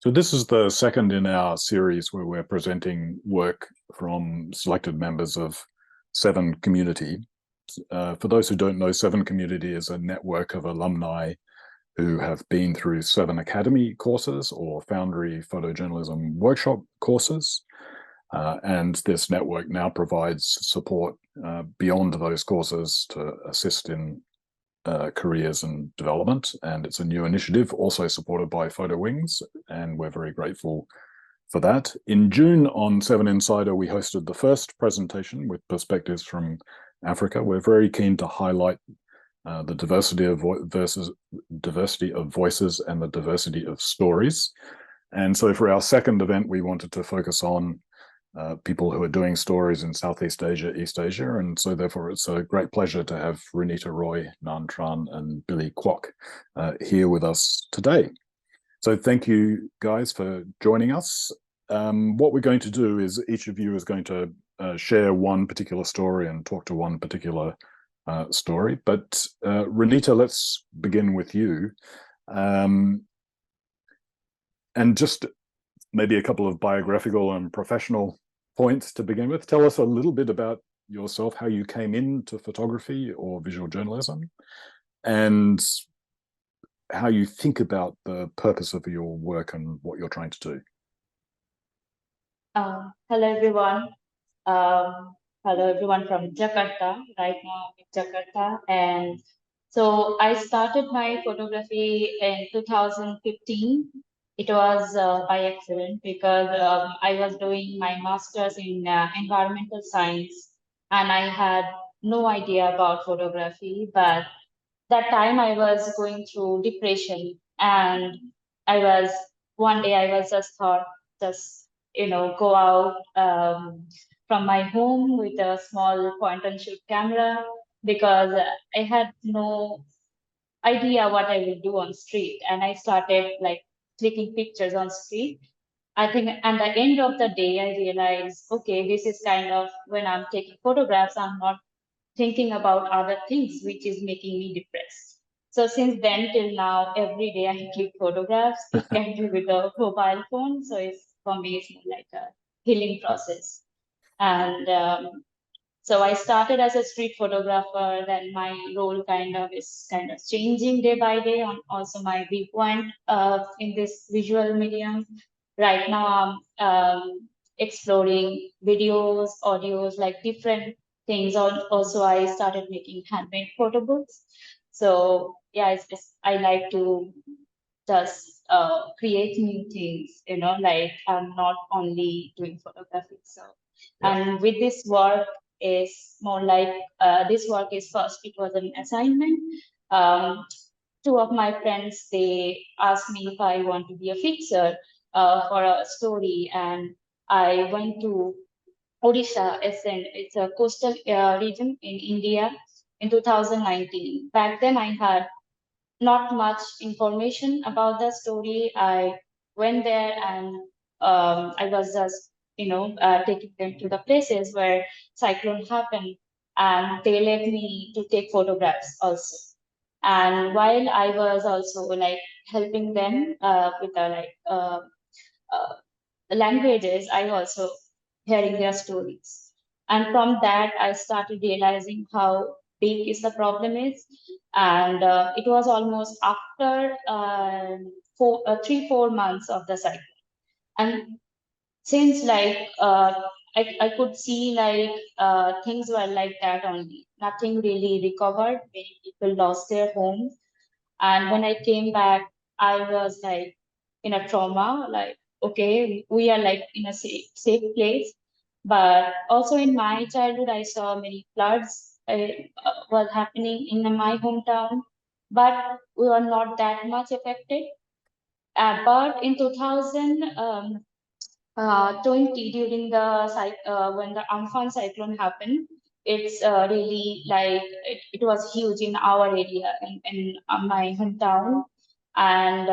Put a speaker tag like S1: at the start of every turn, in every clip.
S1: So this is the second in our series where we're presenting work from selected members of VII Community. For those who don't know, VII Community is a network of alumni who have been through VII Academy courses or Foundry Photojournalism workshop courses. And this network now provides support beyond those courses to assist in careers and development, and it's a new initiative also supported by PhotoWings, and we're very grateful for that. In June on VII Insider, we hosted the first presentation with perspectives from Africa. We're very keen to highlight the diversity of voices and the diversity of stories. And so for our second event, we wanted to focus on people who are doing stories in Southeast Asia, East Asia. And so therefore it's a great pleasure to have Ranita Roy, Nhàn Tran, and Billy Kwok here with us today. So thank you guys for joining us. What we're going to do is each of you is going to share one particular story and talk to one particular story. But Ranita, let's begin with you. And just maybe a couple of biographical and professional points to begin with. Tell us a little bit about yourself, how you came into photography or visual journalism, and how you think about the purpose of your work and what you're trying to do.
S2: Hello, everyone. Hello, everyone from Jakarta. Right now, I'm in Jakarta. And so I started my photography in 2015. It was by accident because I was doing my master's in environmental science and I had no idea about photography. But that time I was going through depression and one day I was just thought, go out from my home with a small point and shoot camera because I had no idea what I would do on street. And I started like clicking pictures on street. I think at the end of the day, I realized, okay, this is kind of when I'm taking photographs, I'm not thinking about other things, which is making me depressed. So since then till now, every day I click photographs. It can be with a mobile phone. So for me, it's more like a healing process. And so I started as a street photographer. Then my role is changing day by day on also my viewpoint in this visual medium. Right now I'm exploring videos, audios, like different things. Also, I started making handmade photo books. So yeah, I like to just create new things, like I'm not only doing photography. So, and with this work is more like, this work is first, it was an assignment. Two of my friends, they asked me if I want to be a fixer for a story. And I went to Odisha, it's a coastal region in India in 2019. Back then I had not much information about the story. I went there and I was just, taking them to the places where cyclone happened, and they let me to take photographs also. And while I was also like helping them with the languages, I also hearing their stories. And from that, I started realizing how big is the problem is. And it was almost after 3-4 months of the cycle. And since I could see things were like that only. Nothing really recovered. Many people lost their homes. And when I came back, I was like in a trauma, like, okay, we are like in a safe place. But also in my childhood, I saw many floods was happening in my hometown, but we were not that much affected. But in 2020, during the when the Amphan cyclone happened, it's really like it was huge in our area in my hometown, and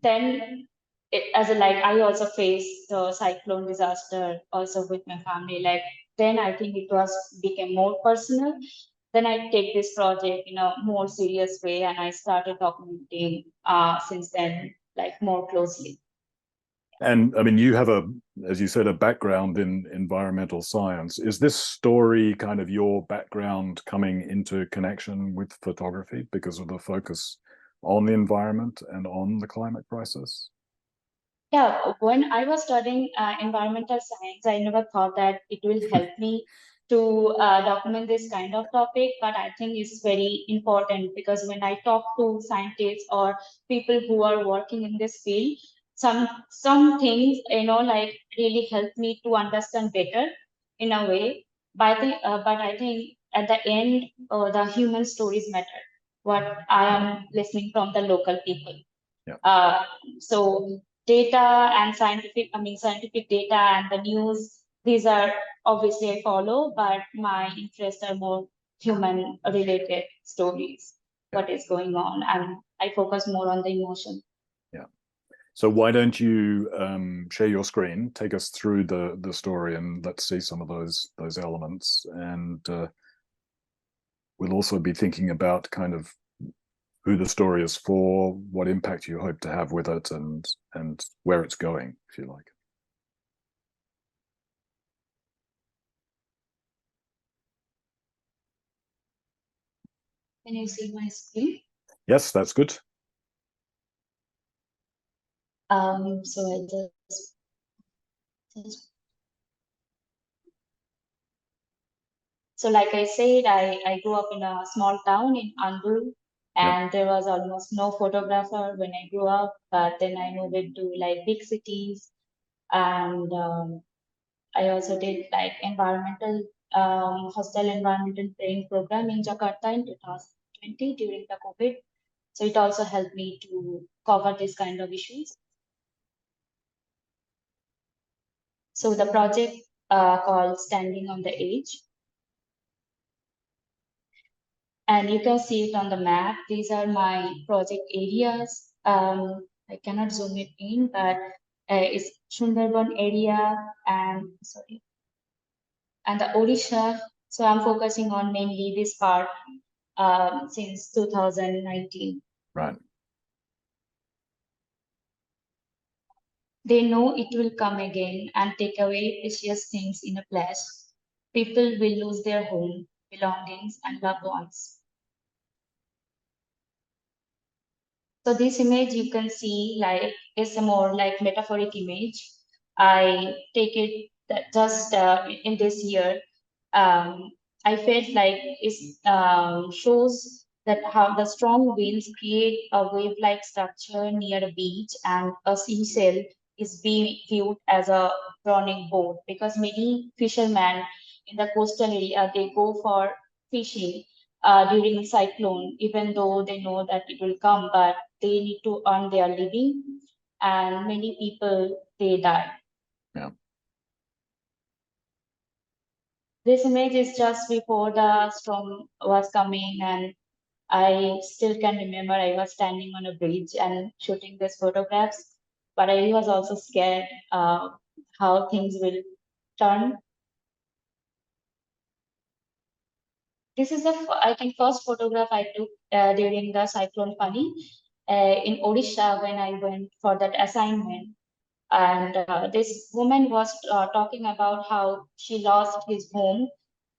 S2: then as a like I also faced the cyclone disaster also with my family. Like then I think it was became more personal. Then I take this project in a more serious way, and I started documenting since then, like more closely.
S1: And I mean, you have as you said, a background in environmental science. Is this story kind of your background coming into connection with photography because of the focus on the environment and on the climate crisis?
S2: Yeah, when I was studying environmental science, I never thought that it will help me to document this kind of topic, but I think it's very important because when I talk to scientists or people who are working in this field, some things, like really help me to understand better in a way. But I think at the end, the human stories matter. What I am listening from the local people.
S1: Yeah.
S2: So data and scientific data and the news, these are obviously I follow, but my interests are more human related stories, what is going on, and I focus more on the emotion.
S1: Yeah. So why don't you share your screen, take us through the story, and let's see some of those elements. And we'll also be thinking about kind of who the story is for, what impact you hope to have with it, and where it's going, if you like.
S2: Can you see my screen?
S1: Yes, that's good.
S2: So I just so like I said, I grew up in a small town in Andhra, and
S1: Yep.
S2: there was almost no photographer when I grew up, but then I moved into like big cities, and I also did like hostel environmental training program in Jakarta in 2020 during the COVID. So it also helped me to cover this kind of issues. So the project called Standing on the Edge. And you can see it on the map. These are my project areas. I cannot zoom it in, but it's Sundarban area and sorry, and the Odisha. So I'm focusing on mainly this part since 2019.
S1: Right.
S2: They know it will come again and take away precious things in a place. People will lose their home, belongings, and loved ones. So this image you can see like is a more like metaphoric image. I take it that just in this year, I felt like it shows that how the strong winds create a wave-like structure near a beach, and a seashell is being viewed as a drowning boat because many fishermen in the coastal area they go for fishing during cyclone, even though they know that it will come, but they need to earn their living, and many people they die.
S1: Yeah.
S2: This image is just before the storm was coming, and I still can remember I was standing on a bridge and shooting these photographs, but I was also scared how things will turn. This is the I think first photograph I took during the cyclone Fani in Odisha when I went for that assignment. And this woman was talking about how she lost his home,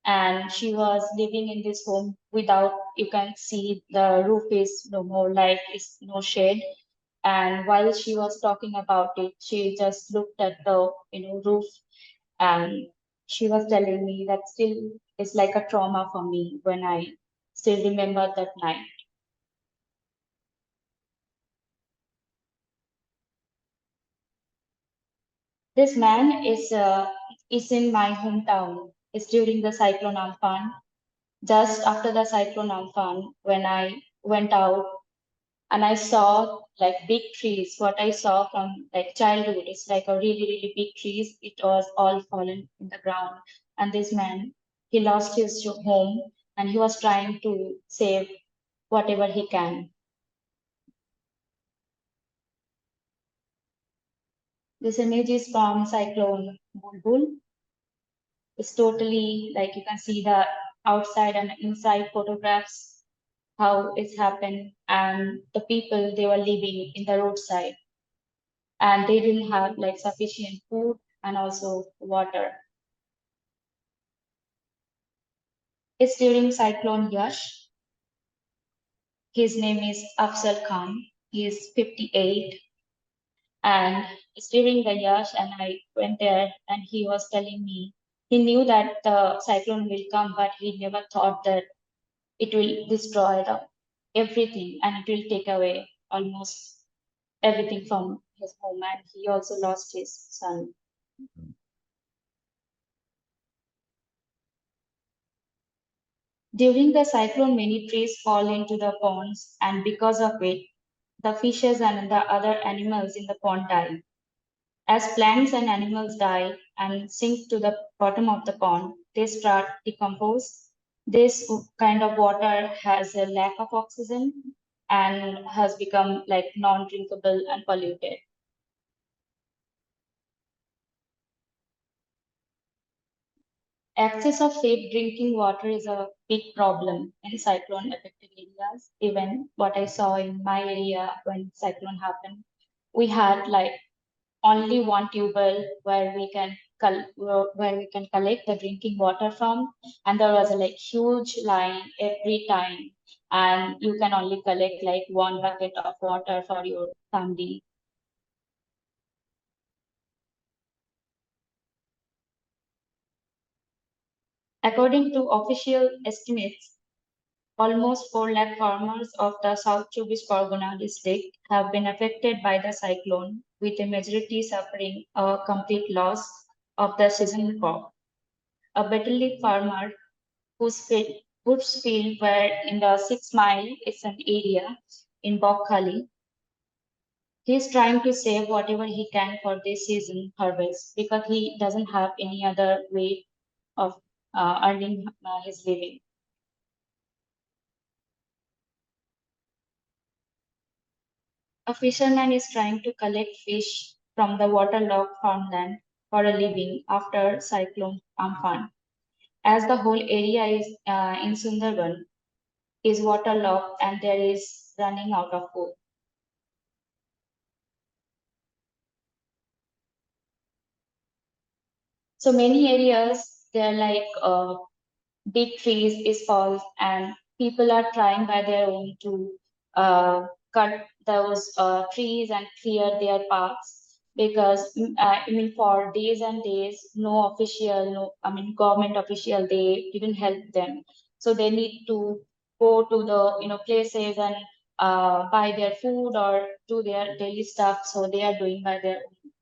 S2: and she was living in this home without, you can see the roof is no more, like it's no shade. And while she was talking about it, she just looked at the roof, and she was telling me that still is like a trauma for me when I still remember that night. This man is in my hometown. It's during the cyclone Amphan. Just after the cyclone Amphan, when I went out and I saw like big trees, what I saw from like childhood is like a really, really big trees. It was all fallen in the ground. And this man, he lost his home and he was trying to save whatever he can. This image is from Cyclone Bulbul. It's totally like you can see the outside and inside photographs, how it's happened, and the people they were living in the roadside and they didn't have like sufficient food and also water. It's during Cyclone Yash. His name is Afzal Khan. He is 58. And it's during the Yash, and I went there, and he was telling me he knew that the cyclone will come, but he never thought that it will destroy everything and it will take away almost everything from his home. And he also lost his son. During the cyclone, many trees fall into the ponds, and because of it, the fishes and the other animals in the pond die. As plants and animals die and sink to the bottom of the pond, they start decompose. This kind of water has a lack of oxygen and has become like non-drinkable and polluted. Access of safe drinking water is a big problem in cyclone affected areas. Even what I saw in my area when cyclone happened, we had like only one tubewell where we can collect the drinking water from, and there was a like huge line every time, and you can only collect like one bucket of water for your family. According to official estimates, almost 4 lakh farmers of the South Chobis Pargona district have been affected by the cyclone, with a majority suffering a complete loss of the seasonal crop. A betel leaf farmer whose field were in the 6 mile is an area in Bokhali. He is trying to save whatever he can for this season harvest because he doesn't have any other way of earning his living. A fisherman is trying to collect fish from the waterlogged farmland for a living after Cyclone Amphan. As the whole area is in Sundarban is waterlogged and there is running out of food. So many areas they're like big trees is falls and people are trying by their own to cut those trees and clear their paths because I mean for days and days no official no I mean government official they didn't help them, so they need to go to the places and buy their food or do their daily stuff, so they are doing by their own.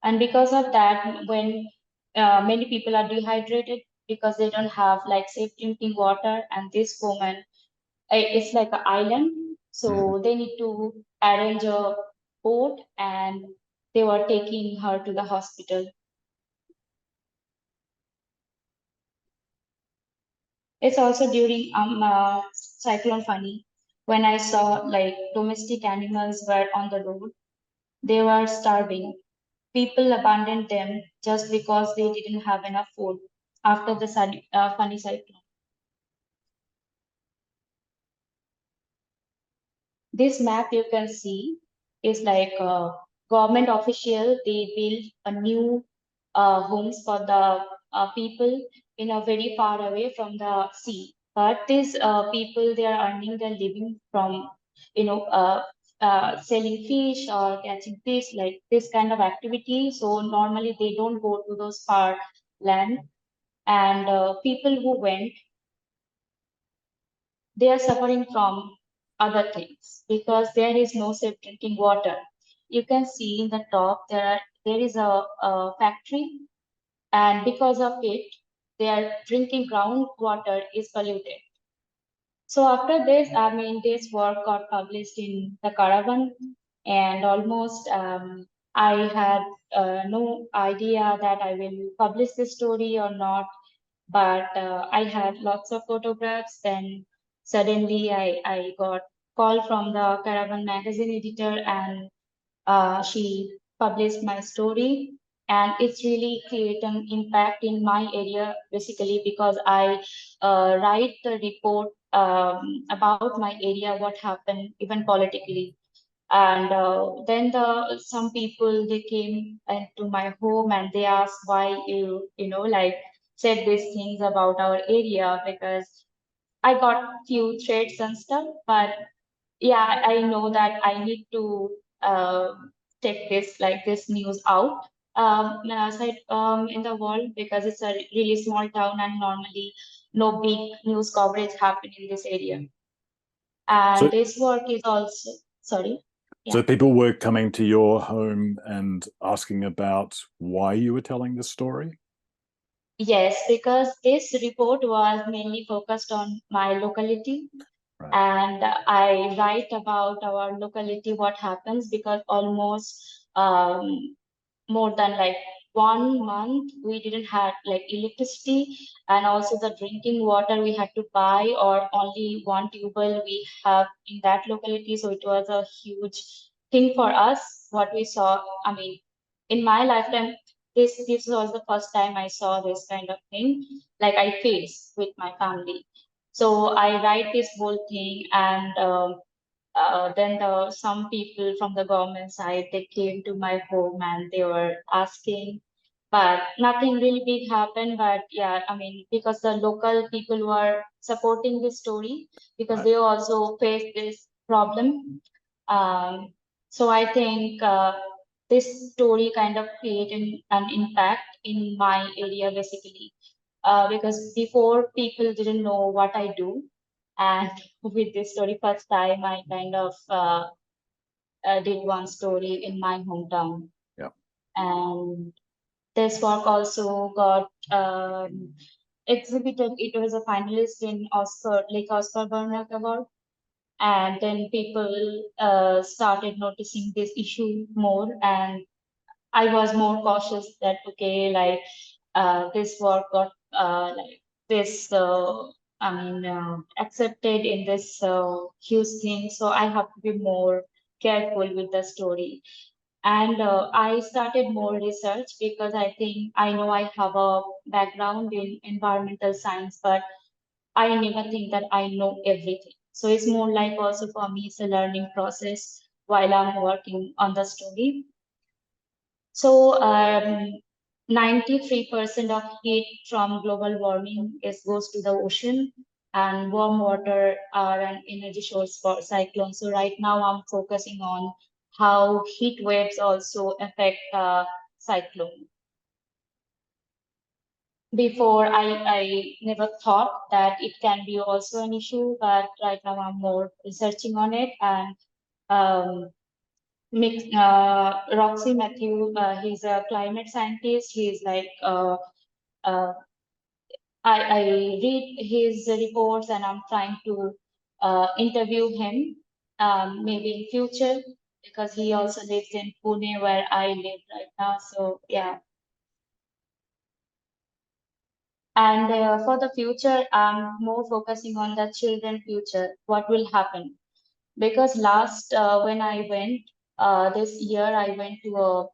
S2: And because of that when many people are dehydrated because they don't have like safe drinking water, and this woman it's like an island, so they need to arrange a boat and they were taking her to the hospital. It's also during cyclone Fani when I saw like domestic animals were on the road, they were starving. People abandoned them just because they didn't have enough food after the Fani cyclone. This map you can see is like a government official. They build a new homes for the people in a very far away from the sea. But these people they are earning their living from you know uh, selling fish or catching fish like this kind of activity. So normally they don't go to those far land, and people who went they are suffering from other things because there is no safe drinking water. You can see in the top there is a factory, and because of it, their drinking groundwater is polluted. So after this, I mean, this work got published in the Caravan, and almost I had no idea that I will publish this story or not. But I had lots of photographs. Then suddenly I got call from the Caravan magazine editor, and she published my story. And it's really create an impact in my area, basically because I write the report about my area, what happened, even politically. And then some people, they came into my home and they asked why like said these things about our area, because I got few threats and stuff. But yeah, I know that I need to uh, take this news out outside in the world, because it's a really small town and normally no big news coverage happen in this area. And
S1: So,
S2: this work is also, sorry.
S1: so
S2: Yeah.
S1: people were coming to your home and asking about why you were telling this story?
S2: Yes, because this report was mainly focused on my locality.
S1: Right.
S2: And I write about our locality, what happens, because almost more than like 1 month we didn't have like electricity, and also the drinking water we had to buy, or only one tube well we have in that locality. So it was a huge thing for us what we saw. I mean, in my lifetime, this was the first time I saw this kind of thing, like I faced with my family. So I write this whole thing. And then some people from the government side, they came to my home and they were asking, but nothing really big happened. But yeah, I mean, because the local people were supporting this story, because
S1: Right.
S2: they also faced this problem. Um, so I think this story kind of created an impact in my area, basically, because before people didn't know what I do. And with this story, first time I kind of did one story in my hometown.
S1: Yeah.
S2: And this work also got exhibited. It was a finalist in Oscar Burnett Award. And then people started noticing this issue more, and I was more cautious that okay, like this work got like this I mean accepted in this huge thing, so I have to be more careful with the story. And I started more research, because I think I know I have a background in environmental science, but I never think that I know everything. So it's more like also for me, it's a learning process while I'm working on the story. So 93% of heat from global warming goes to the ocean, and warm water are an energy source for cyclones. So right now I'm focusing on how heat waves also affect cyclone. Before I never thought that it can be also an issue, but right now I'm more researching on it. And um, Roxy Matthew, he's a climate scientist. He's like, uh, I read his reports and I'm trying to interview him maybe in future, because he also lives in Pune where I live right now. So yeah. And for the future, I'm more focusing on the children future, what will happen. Because last, when I went, this year, I went to a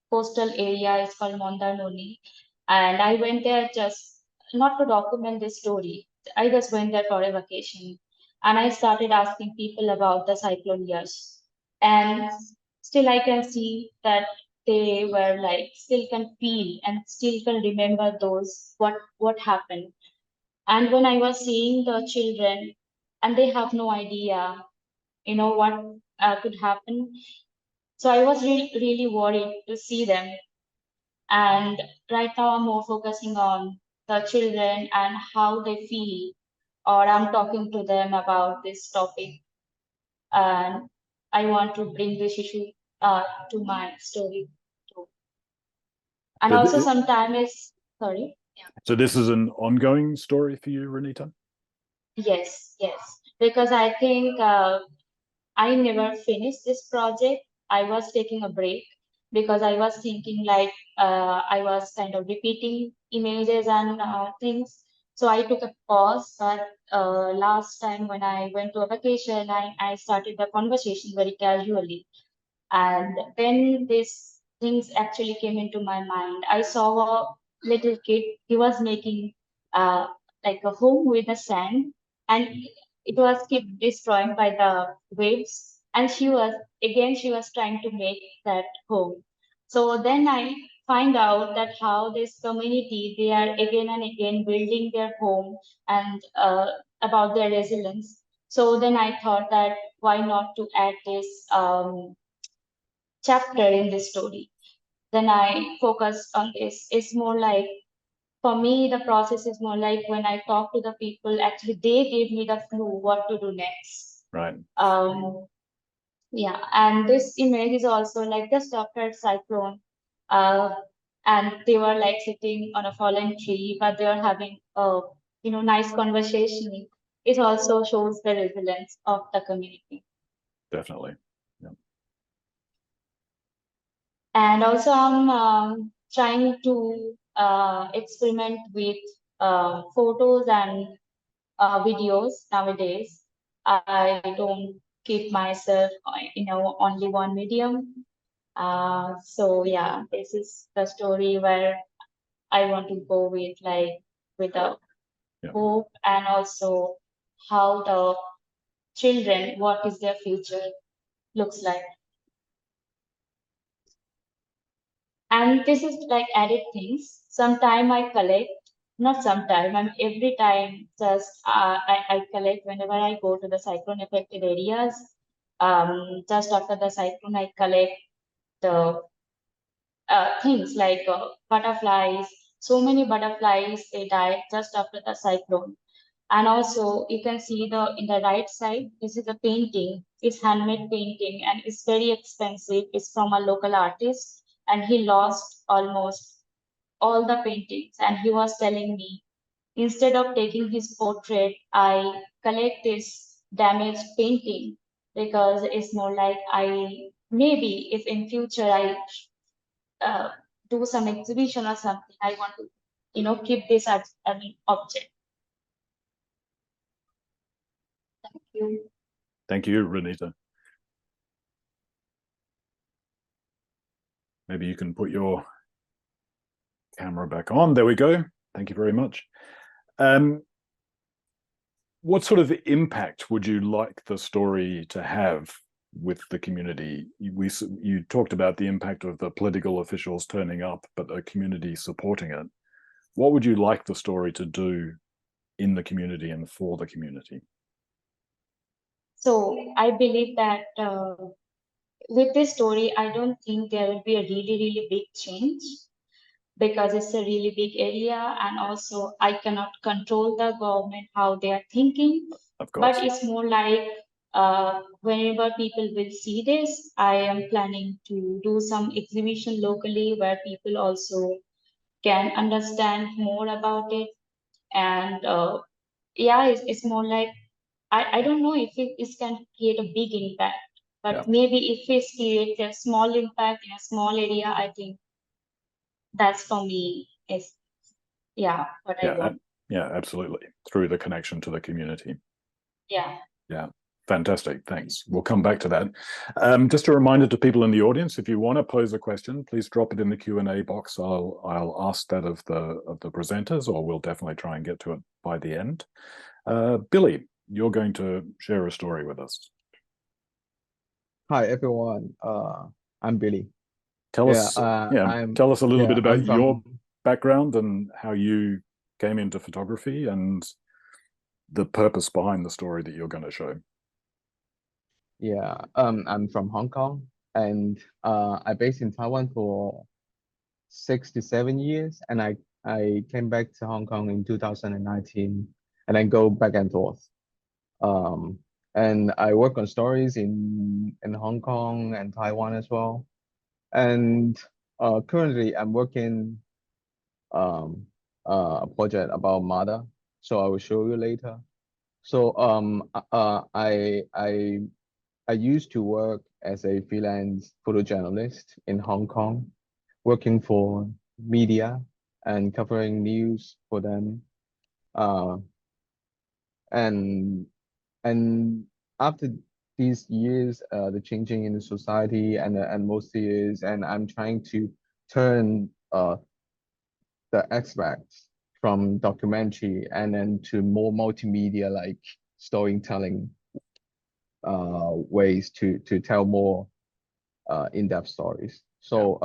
S2: coastal area. It's called Mondanoni. And I went there just not to document this story. I just went there for a vacation. And I started asking people about the cyclone years. And still I can see that they were like still can feel and still can remember those what happened. And when I was seeing the children, and they have no idea, what could happen. So I was really worried to see them. And right now, I'm more focusing on the children and how they feel, or I'm talking to them about this topic. And I want to bring this issue to my story too. And
S1: So
S2: also, sometimes, sorry.
S1: So this is an ongoing story for you, Ranita?
S2: Yes, yes. Because I think I never finished this project. I was taking a break because I was thinking like I was kind of repeating images and things. So I took a pause. But last time when I went to a vacation, I started the conversation very casually. And when these things actually came into my mind, I saw a little kid. He was making uh, like a home with the sand, and it was keep destroyed by the waves. And she was trying to make that home. So then I find out that how this community, they are again and again building their home and about their resilience. So then I thought that why not to add this chapter in this story. Then I focused on this. It's more like, for me, the process is more like when I talk to the people, actually, they gave me the clue what to do next.
S1: Right.
S2: Yeah, and this image is also like just after cyclone. Uh, and they were like sitting on a fallen tree, but they are having a nice conversation. It also shows the resilience of the community.
S1: Definitely. Yeah.
S2: And also, I'm trying to experiment with photos and videos nowadays. I don't keep myself, only one medium. So yeah, this is the story where I want to go with, like, with the
S1: Yeah.
S2: hope, and also how the children, what is their future looks like. And this is like added things. Sometime I collect, not sometime, I'm every time just I collect whenever I go to the cyclone affected areas. Just after the cyclone, I collect the things like butterflies. So many butterflies, they died just after the cyclone. And also you can see the in the right side, this is a painting. It's handmade painting and it's very expensive. It's from a local artist, and he lost almost all the paintings. And he was telling me, instead of taking his portrait, I collect this damaged painting because it's more like, I maybe if in future I uh, do some exhibition or something, I want to keep this as an object. Thank you.
S1: Thank you, Ranita. Maybe you can put your camera back on. There we go. Thank you very much. What sort of impact would you like the story to have with the community? You talked about the impact of the political officials turning up, but a community supporting it. What would you like the story to do in the community and for the community?
S2: So I believe that with this story, I don't think there will be a really, really big change because it's a really big area, and also I cannot control the government how they are thinking.
S1: Of course.
S2: But it's more like whenever people will see this, I am planning to do some exhibition locally where people also can understand more about it. And yeah, it's more like, I don't know if it can create a big impact, but
S1: Yeah.
S2: maybe if it creates a small impact in a small area, I think that's for me is, yeah, what I want.
S1: Yeah, absolutely. Through the connection to the community.
S2: Yeah.
S1: Yeah. Fantastic. Thanks. We'll come back to that. Just a reminder to people in the audience: if you want to pose a question, please drop it in the Q&A box. I'll ask that of the presenters, or we'll definitely try and get to it by the end. Billy, you're going to share a story with us.
S3: Hi everyone. I'm Billy.
S1: Tell us a little bit about your background and how you came into photography and the purpose behind the story that you're going to show.
S3: Yeah, I'm from Hong Kong, and I based in Taiwan for 6 to 7 years, and I came back to Hong Kong in 2019, and then go back and forth. And I work on stories in Hong Kong and Taiwan as well. And currently I'm working a project about mother. So I will show you later. So I used to work as a freelance photojournalist in Hong Kong, working for media and covering news for them. Uh, and and after these years, the changing in the society and most years, and I'm trying to turn the aspects from documentary and then to more multimedia like storytelling ways to tell more in-depth stories. So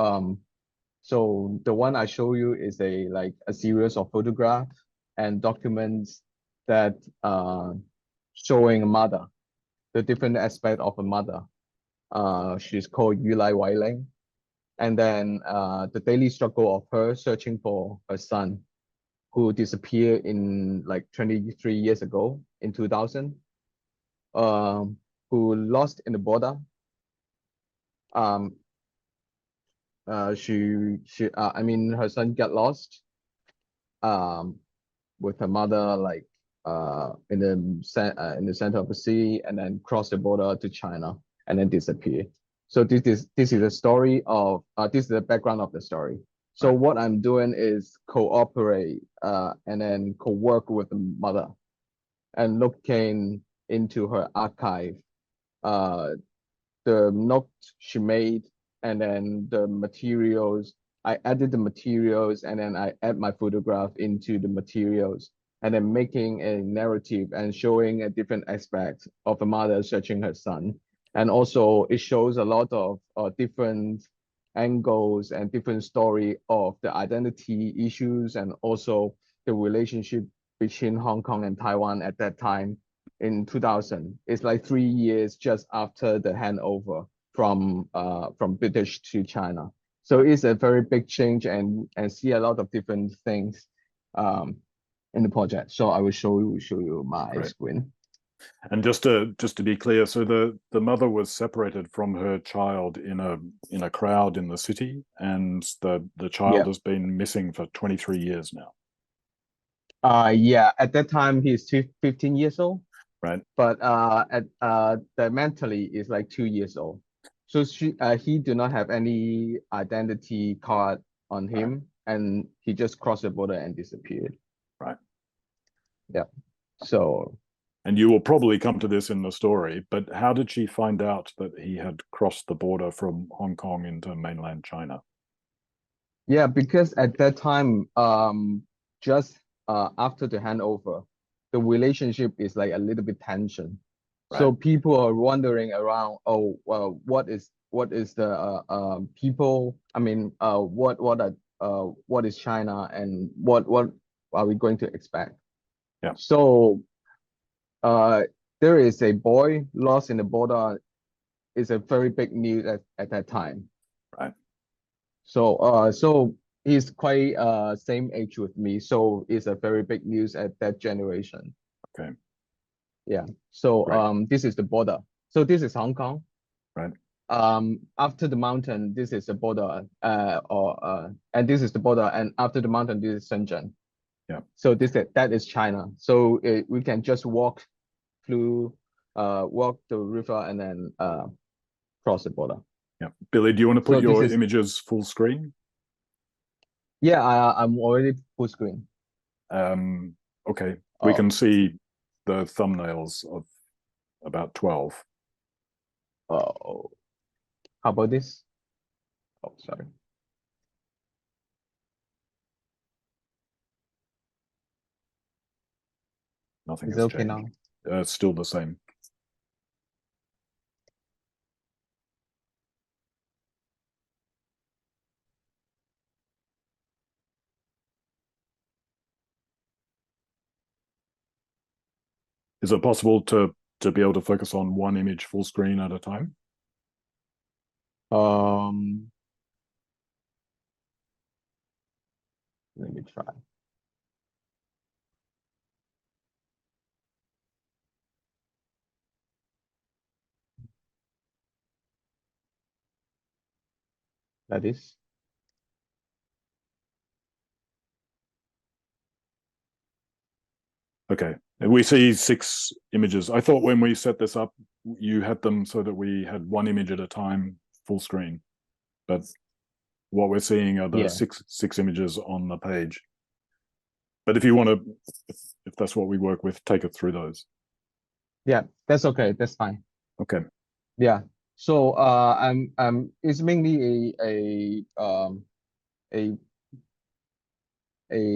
S3: the one I show you is a series of photographs and documents that showing a mother, the different aspect of a mother. She's called Yulai Wailing. And then the daily struggle of her searching for her son who disappeared in like 23 years ago in 2000, who lost in the border. Um, I mean, her son got lost um, with her mother, like in the center of the city, and then cross the border to China and then disappear. So this is a story of this is the background of the story. So
S1: Right.
S3: what I'm doing is cooperate and then co-work with the mother and looking into her archive, uh, the notes she made, and then the materials. I added the materials and then I add my photograph into the materials and then making a narrative and showing a different aspect of a mother searching her son. And also it shows a lot of different angles and different story of the identity issues and also the relationship between Hong Kong and Taiwan at that time in 2000. It's like 3 years just after the handover from British to China. So it's a very big change and see a lot of different things in the project. So I will show you my
S1: Great.
S3: screen.
S1: And just to be clear, so the mother was separated from her child in a crowd in the city, and the child has been missing for 23 years now.
S3: Yeah, at that time he's 15 years old.
S1: Right.
S3: But the mentally is like 2 years old. So he do not have any identity card on him,
S1: Right.
S3: and he just crossed the border and disappeared.
S1: Right.
S3: Yeah. So.
S1: And you will probably come to this in the story, but how did she find out that he had crossed the border from Hong Kong into mainland China?
S3: Yeah, because at that time, just after the handover, the relationship is like a little bit tension. So
S1: Right.
S3: people are wondering around, oh, well, what is the people? I mean, what is China and what are we going to expect?
S1: Yeah.
S3: So there is a boy lost in the border. Is a very big news at that time.
S1: Right.
S3: So he's quite same age with me, so it's a very big news at that generation.
S1: Okay.
S3: Yeah. So
S1: Right.
S3: this is the border. So this is Hong Kong.
S1: Right.
S3: After the mountain, this is the border, and this is the border, and after the mountain, this is Shenzhen.
S1: Yeah.
S3: So that is China. So we can just walk through, walk the river and then cross the border.
S1: Yeah. Billy, do you want to put
S3: So
S1: your images full screen?
S3: Yeah, I'm already full screen.
S1: Okay. We can see the thumbnails of about 12.
S3: Oh, how about this? Oh, sorry.
S1: Nothing
S3: Is it
S1: has
S3: okay
S1: changed.
S3: now?
S1: It's still the same. Is it possible to be able to focus on one image full screen at a time?
S3: Let me try. That is.
S1: Okay. And we see 6 images. I thought when we set this up, you had them so that we had 1 image at a time, full screen. But what we're seeing are the
S3: Yeah.
S1: six images on the page. But if you want to, if that's what we work with, take it through those.
S3: Yeah, that's okay. That's fine.
S1: Okay.
S3: Yeah. So it's mainly a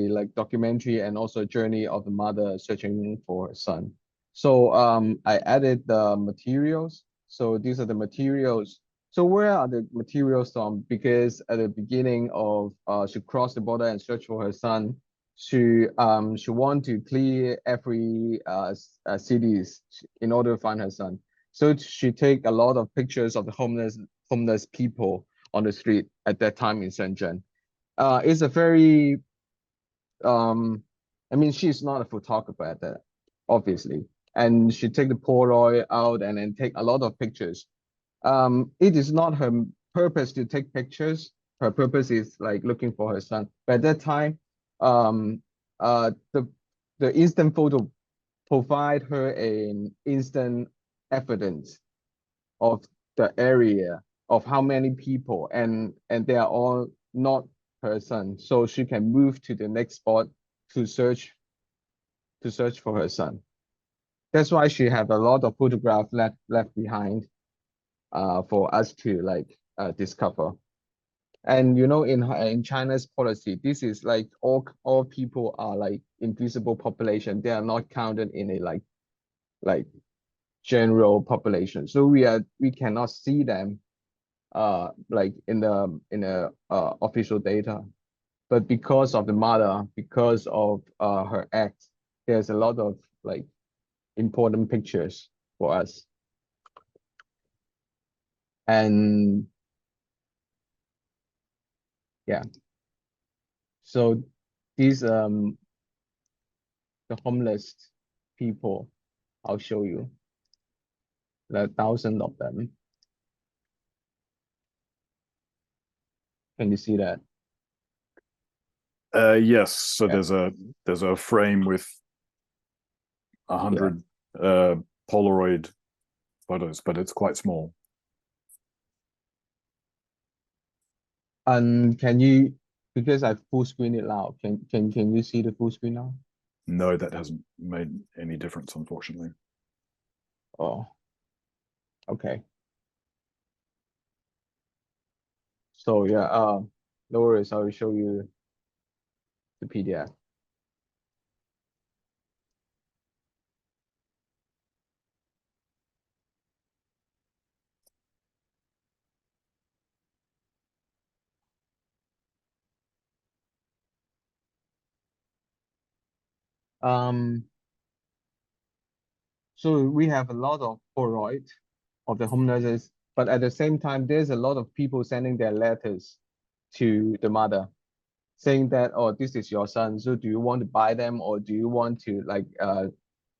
S3: like documentary and also a journey of the mother searching for her son. So I added the materials. So these are the materials. So where are the materials from? Because at the beginning of she crossed the border and searched for her son. She want to clear every cities in order to find her son. So she take a lot of pictures of the homeless people on the street at that time in Shenzhen. It's a very I mean, she's not a photographer at that, obviously, and she take the Polaroid out and then take a lot of pictures. It is not her purpose to take pictures. Her purpose is like looking for her son. But at that time, um, the instant photo provide her an instant evidence of the area of how many people and they are all not her son, so she can move to the next spot to search for her son. That's why she have a lot of photographs left behind for us to like discover. And you know, in China's policy, this is like all people are like invisible population. They are not counted in a like general population. So we cannot see them like in the official data. But because of the mother, because of her act, there's a lot of like important pictures for us. And yeah, so these the homeless people, I'll show you. There are thousands of them. Can you see that?
S1: Yes. So
S3: Yeah.
S1: there's a frame with 100 Polaroid photos, but it's quite small.
S3: And can you, because I full screen it now, can you see the full screen now?
S1: No, that hasn't made any difference, unfortunately.
S3: Oh, okay. So yeah, no worries, I will show you the PDF. So we have a lot of Polaroid of the homeless, but at the same time, there's a lot of people sending their letters to the mother saying that, oh, this is your son. So do you want to buy them or do you want to like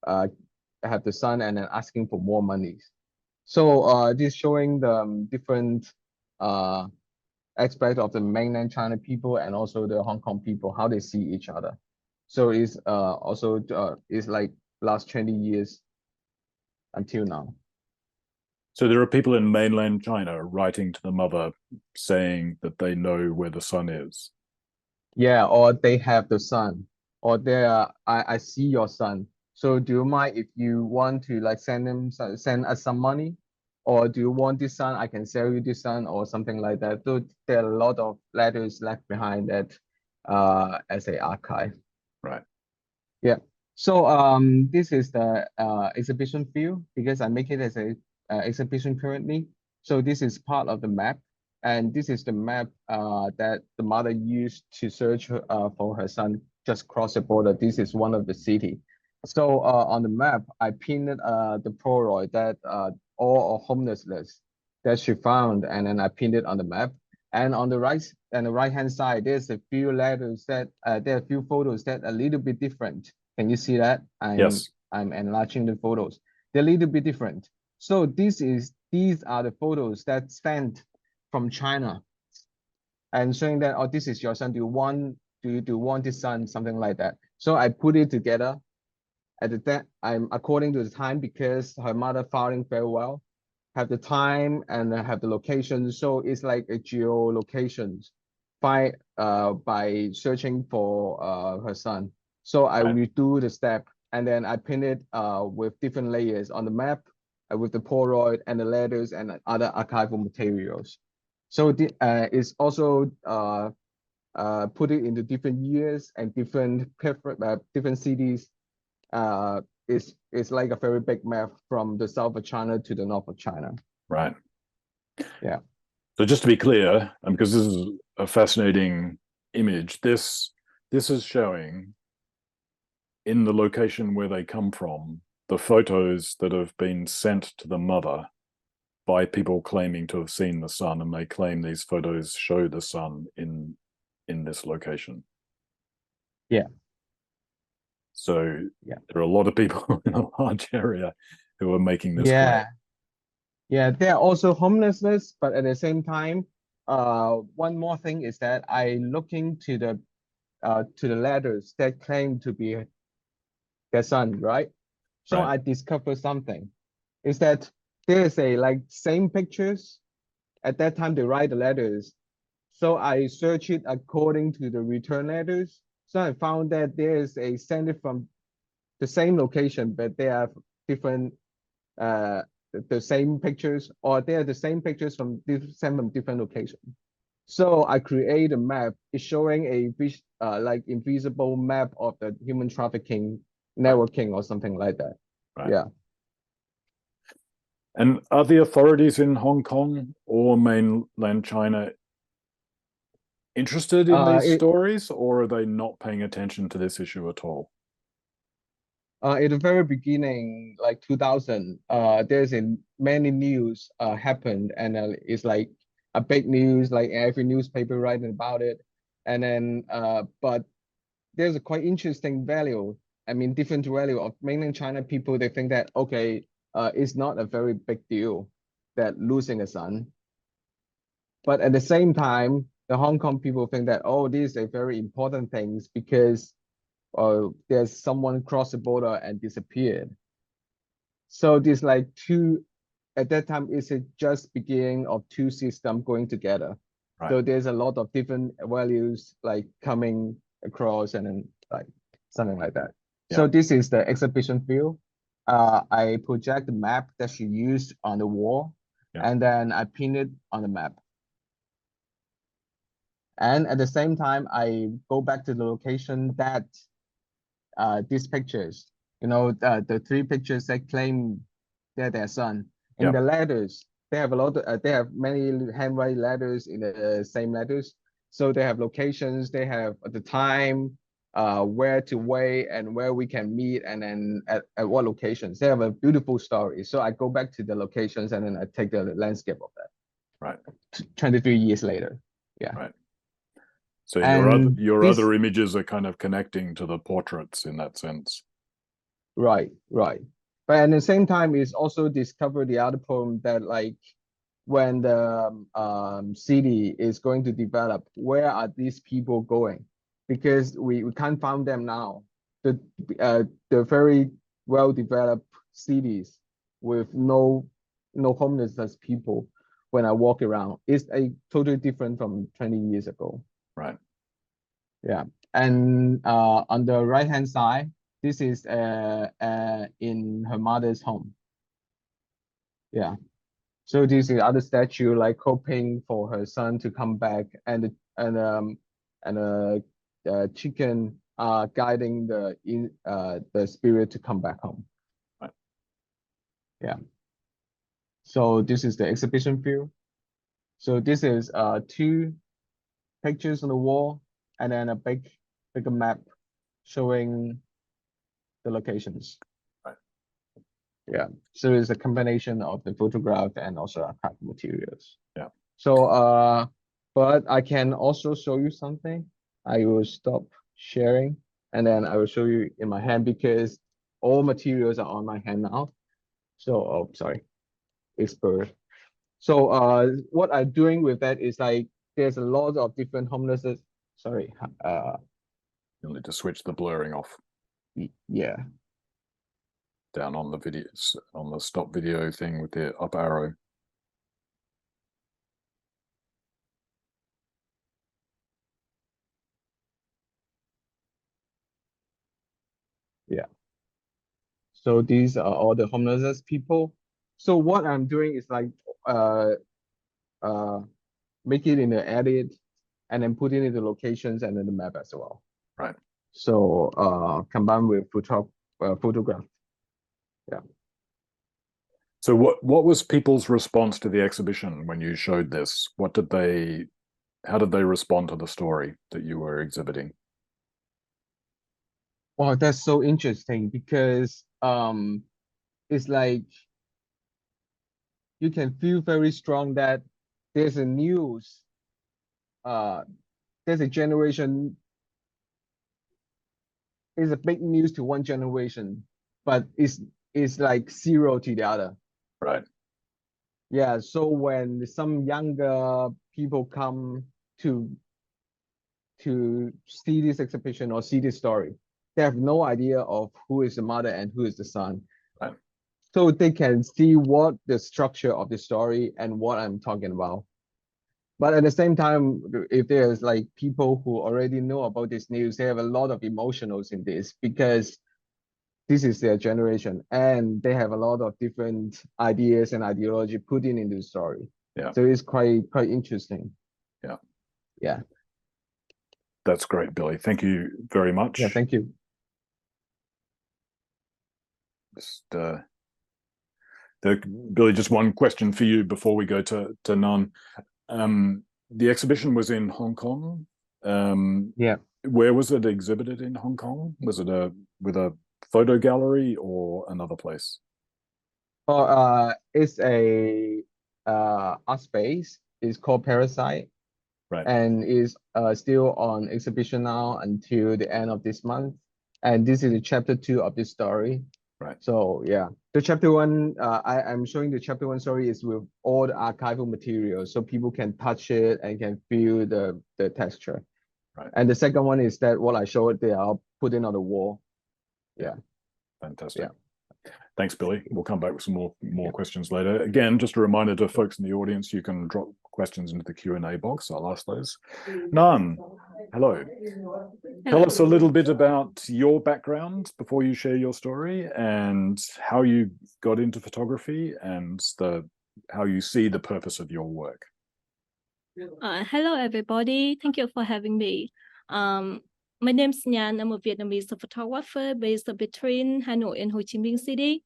S3: have the son and then asking for more money? So this showing the different uh, aspect of the mainland China people and also the Hong Kong people, how they see each other. So it's also it's like last 20 years until now.
S1: So there are people in mainland China writing to the mother saying that they know where the son is.
S3: Yeah, or they have the son, or they are, I see your son. So do you mind if you want to like send us some money? Or do you want this son? I can sell you this son or something like that. So there are a lot of letters left behind that as a archive.
S1: Right.
S3: Yeah. So this is the exhibition field because I make it as a exhibition currently. So this is part of the map, and this is the map that the mother used to search for her son just cross the border. This is one of the city. So on the map, I pinned the Polaroid that all homelessness that she found, and then I pinned it on the map. And on the right hand side, there's a few letters that there are a few photos that are a little bit different. Can you see that?
S1: Yes.
S3: I'm enlarging the photos. They're a little bit different. So these are the photos that sent from China and showing that, oh, this is your son. Do you want this son? Something like that. So I put it together at that I'm according to the time because her mother filing very well, have the time and have the location. So it's like a geolocation by searching for her son. So I
S1: Right.
S3: redo the step and then I pin it with different layers on the map with the Polaroid and the letters and other archival materials. So it's also put it into different years and different cities. It's like a very big map from the south of China to the north of China.
S1: Right.
S3: Yeah.
S1: So just to be clear, because this is a fascinating image, this is showing in the location where they come from, the photos that have been sent to the mother by people claiming to have seen the sun, and they claim these photos show the sun in this location.
S3: Yeah.
S1: So
S3: yeah,
S1: there are a lot of people in a large area who are making this
S3: yeah,
S1: claim.
S3: yeah. There are also homelessness, but at the same time, one more thing is that I looking to the letters that claim to be their son, right? So
S1: Right.
S3: I discovered something. Is that there's a like same pictures at that time they write the letters. So I search it according to the return letters. So I found that there is a sender from the same location, but they have different uh the same pictures, or they are the same pictures from different locations. So I create a map. It's showing a like invisible map of the human trafficking networking or something like that.
S1: Right.
S3: Yeah.
S1: And are the authorities in Hong Kong or mainland China interested in these
S3: It
S1: stories, or are they not paying attention to this issue at all?
S3: in the very beginning, like 2000, there's many news happened, and it's like a big news, like every newspaper writing about it. And then, but there's a quite interesting value. I mean, different value of mainland China people. They think that okay, it's not a very big deal that losing a son. But at the same time, the Hong Kong people think that oh, this is a very important thing because there's someone crossed the border and disappeared. So there's like two, at that time, it's a just beginning of two systems going together.
S1: Right.
S3: So there's a lot of different values like coming across and then like something like that. So
S1: Yeah.
S3: this is the exhibition view. I project the map that she used on the wall,
S1: Yeah.
S3: and then I pin it on the map. And at the same time, I go back to the location that these pictures, the three pictures that claim they're their son. In
S1: Yeah.
S3: the letters, they have they have many handwritten letters in the same letters. So they have locations, they have the time, where to wait and where we can meet, and then at what locations. They have a beautiful story. So I go back to the locations and then I take the landscape of that.
S1: Right.
S3: 23 years later. Yeah.
S1: Right. So
S3: And
S1: your
S3: this,
S1: other images are kind of connecting to the portraits in that sense.
S3: right, right. But at the same time, it's also discovered the other problem that like when the city is going to develop, where are these people going? Because we can't find them now. The very well developed cities with no homelessness people when I walk around is a totally different from 20 years ago.
S1: Right.
S3: Yeah. And on the right hand side, this is in her mother's home. Yeah. So this is the other statue, like hoping for her son to come back, and chicken guiding the spirit to come back home.
S1: Right.
S3: Yeah. So this is the exhibition view. So this is two pictures on the wall, and then a bigger map showing the locations.
S1: Right.
S3: Yeah. So it's a combination of the photograph and also archival materials.
S1: Yeah.
S3: So but I can also show you something. I will stop sharing and then I will show you in my hand because all materials are on my hand now. So oh sorry, expert. So what I'm doing with that is like there's a lot of different homelessness. Sorry,
S1: You'll need to switch the blurring off.
S3: yeah.
S1: down on the videos, on the stop video thing with the up arrow.
S3: Yeah. So these are all the homeless people. So what I'm doing is like make it in the edit and then put it in the locations and then the map as well.
S1: Right.
S3: So combined with photograph. Yeah.
S1: So what was people's response to the exhibition when you showed this? How did they respond to the story that you were exhibiting?
S3: Wow, that's so interesting because it's like you can feel very strong that there's a news, there's a generation, it's a big news to one generation, but it's like zero to the other.
S1: Right.
S3: Yeah, so when some younger people come to see this exhibition or see this story, they have no idea of who is the mother and who is the son.
S1: Right.
S3: So they can see what the structure of the story and what I'm talking about. But at the same time, if there's like people who already know about this news, they have a lot of emotionals in this because this is their generation and they have a lot of different ideas and ideology put into the story.
S1: Yeah.
S3: So it's quite interesting.
S1: Yeah.
S3: Yeah.
S1: That's great, Billy. Thank you very much.
S3: Yeah, thank you.
S1: Billy, just one question for you before we go to Nhàn. The exhibition was in Hong Kong.
S3: Yeah.
S1: Where was it exhibited in Hong Kong? Was it with a photo gallery or another place?
S3: It's a art space. It's called Parasite.
S1: Right.
S3: And is still on exhibition now until the end of this month. And this is the chapter 2 of this story.
S1: Right.
S3: So yeah, the chapter 1, I'm showing the chapter 1 story is with all the archival materials, so people can touch it and can feel the texture.
S1: Right.
S3: And the second one is that what I showed, they are put in on the wall. Yeah.
S1: Fantastic.
S3: Yeah.
S1: Thanks, Billy. We'll come back with some more questions later. Again, just a reminder to folks in the audience, you can drop questions into the Q&A box. I'll ask those. Nhàn, hello. Tell us a little bit about your background before you share your story and how you got into photography and how you see the purpose of your work.
S4: Hello, everybody. Thank you for having me. My name is Nhàn. I'm a Vietnamese photographer based between Hanoi and Ho Chi Minh City.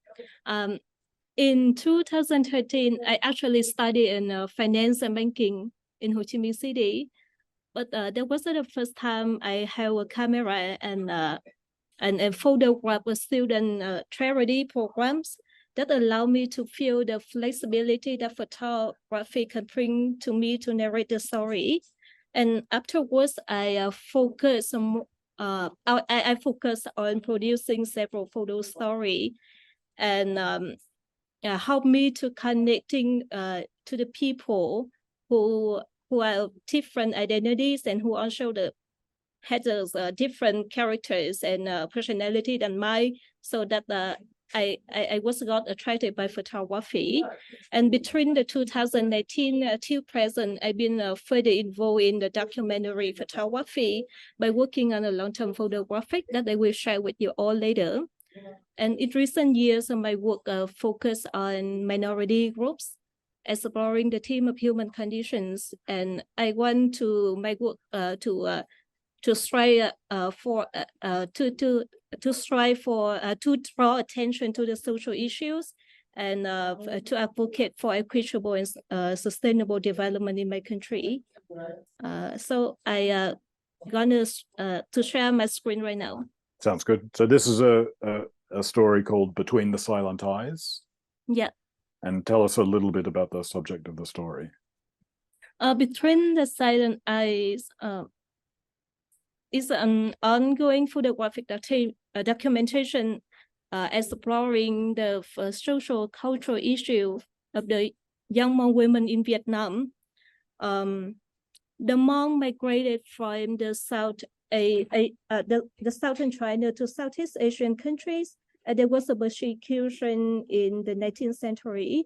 S4: In 2013, I actually studied in finance and banking in Ho Chi Minh City. But that wasn't the first time I held a camera and photograph a student charity programs that allow me to feel the flexibility that photography can bring to me to narrate the story. And afterwards, I focus on producing several photo stories and help me to connecting to the people who are different identities and who also had different characters and personality than mine, so that I got attracted by photography. And between the 2018 till present, I've been further involved in the documentary photography by working on a long-term photographic that I will share with you all later. And in recent years, my work focused on minority groups, exploring the theme of human conditions. And I want to my work to strive to draw attention to the social issues and to advocate for equitable and sustainable development in my country. So I gonna to share my screen right now.
S1: Sounds good. So this is a story called Between the Silent Eyes.
S4: Yeah.
S1: And tell us a little bit about the subject of the story.
S4: Between the Silent Eyes is an ongoing photographic documentation exploring the social cultural issue of the young Hmong women in Vietnam. The Hmong migrated from the southern China to Southeast Asian countries There was a persecution in the 19th century.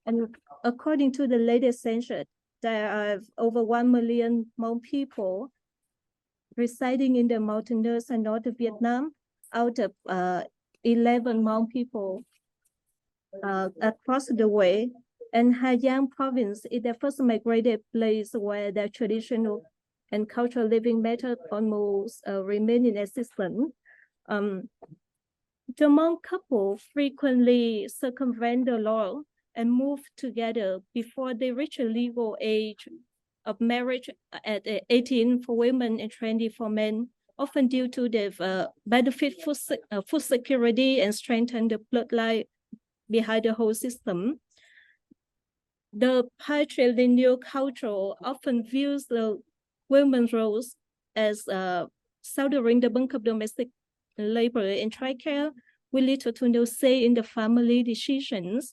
S4: And according to the latest census, there are over 1 million Hmong people residing in the mountainous and north of Vietnam, out of 11 Hmong people across the way. And Hà Giang province is the first migrated place where the traditional and cultural living method almost remain in existence. The Hmong couple frequently circumvent the law and move together before they reach a legal age of marriage at 18 for women and 20 for men, often due to the benefit food security and strengthen the bloodline behind the whole system. The patrilineal culture often views the women's roles as shouldering the bulk of domestic labor and childcare with little to no say in the family decisions.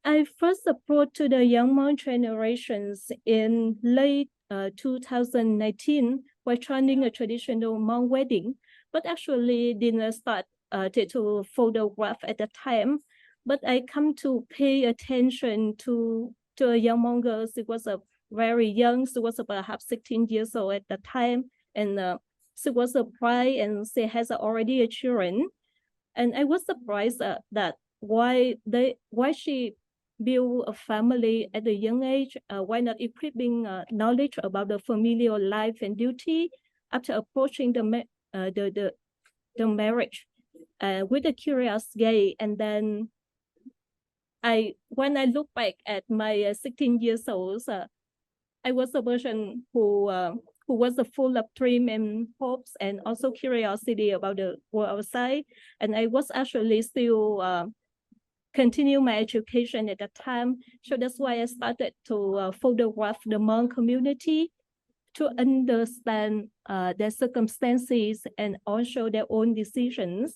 S4: I first approached to the young Hmong generations in late 2019 while planning a traditional Hmong wedding, but actually didn't start to photograph at the time. But I come to pay attention to a young Hmong girl. She was very young. She was perhaps 16 years old at the time, and she was a bride, and she has already a children. And I was surprised that why she build a family at a young age. Why not equipping knowledge about the familial life and duty after approaching the marriage with a curious gaze. And then when I look back at my 16 years old, I was a person who was full of dream and hopes and also curiosity about the world outside. And I was actually still continue my education at that time. So that's why I started to photograph the Hmong community to understand their circumstances and also their own decisions.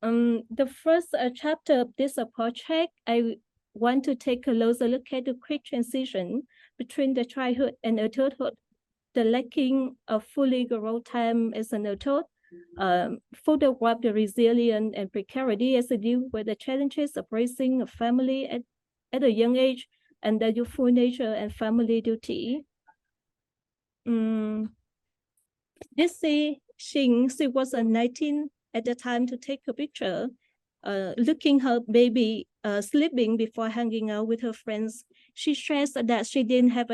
S4: The first chapter of this project, I want to take a closer look at the quick transition between the childhood and adulthood, the lacking of fully growth time as an adult, photograph the resilience and precarity as they deal with the challenges of raising a family at a young age and the youthful nature and family duty. This she was 19 at the time to take a picture, looking her baby sleeping before hanging out with her friends. She stressed that she didn't have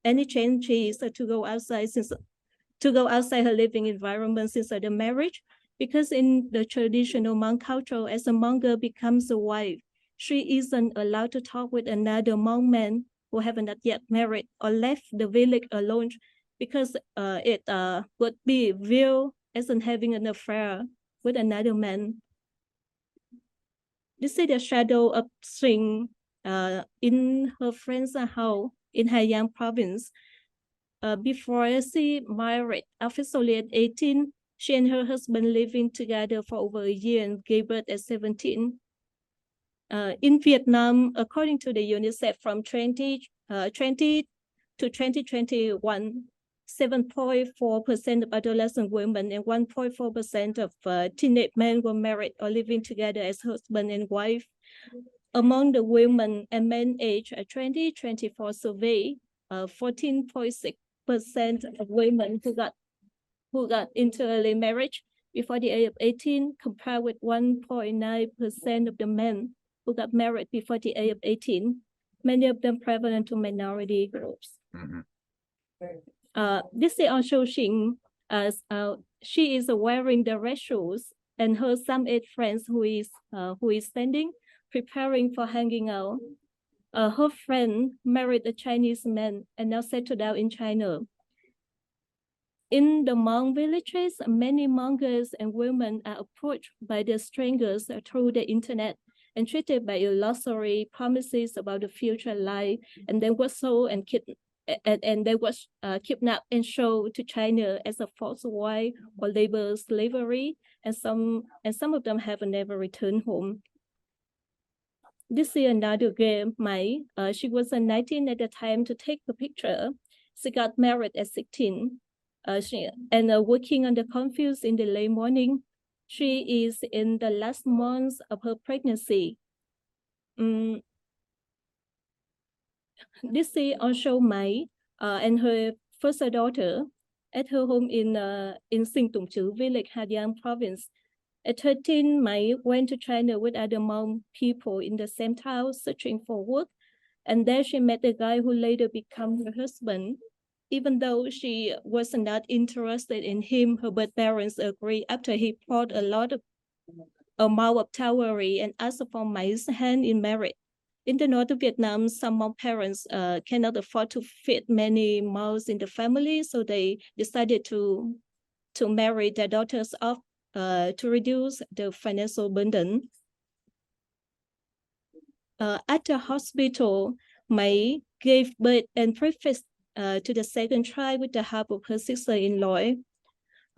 S4: any chances to go outside her living environment since the marriage, because in the traditional Hmong culture, as a Hmong girl becomes a wife, she isn't allowed to talk with another Hmong man who haven't yet married or left the village alone, because it would be viewed as having an affair with another man. This is the shadow of Sing in her friend's house in Hà Giang province. Before she married officially at 18, she and her husband living together for over a year and gave birth at 17. In Vietnam, according to the UNICEF, from 2020 to 2021, 7.4% of adolescent women and 1.4% of teenage men were married or living together as husband and wife. Among the women and men aged 20-24 survey, 14.6% of women who got into early marriage before the age of 18, compared with 1.9% of the men who got married before the age of 18, many of them prevalent to minority groups. This is also Xing, as she is wearing the red shoes, and her some 8 friends who is standing, preparing for hanging out. Her friend married a Chinese man and now settled down in China. In the Hmong villages, many Hmong girls and women are approached by their strangers through the internet and treated by illusory promises about the future life, and they were sold and kidnapped and sold to China as a false wife or labor slavery, and some of them have never returned home. This is another girl, Mai. She was 19 at the time to take the picture. She got married at 16. Working on the confused in the late morning. She is in the last months of her pregnancy. This is also Mai and her first daughter at her home in Sing Tung Chữ village, Hanyang province. At 13, Mai went to China with other Hmong people in the same town searching for work. And there she met a guy who later became her husband. Even though she was not interested in him, her birth parents agreed after he poured a lot of amount of dowry and asked for Mai's hand in marriage. In the north of Vietnam, some Hmong parents cannot afford to feed many mouths in the family, so they decided to marry their daughters off to reduce the financial burden. At the hospital, Mai gave birth and prefaced to the second child with the help of her sister-in-law.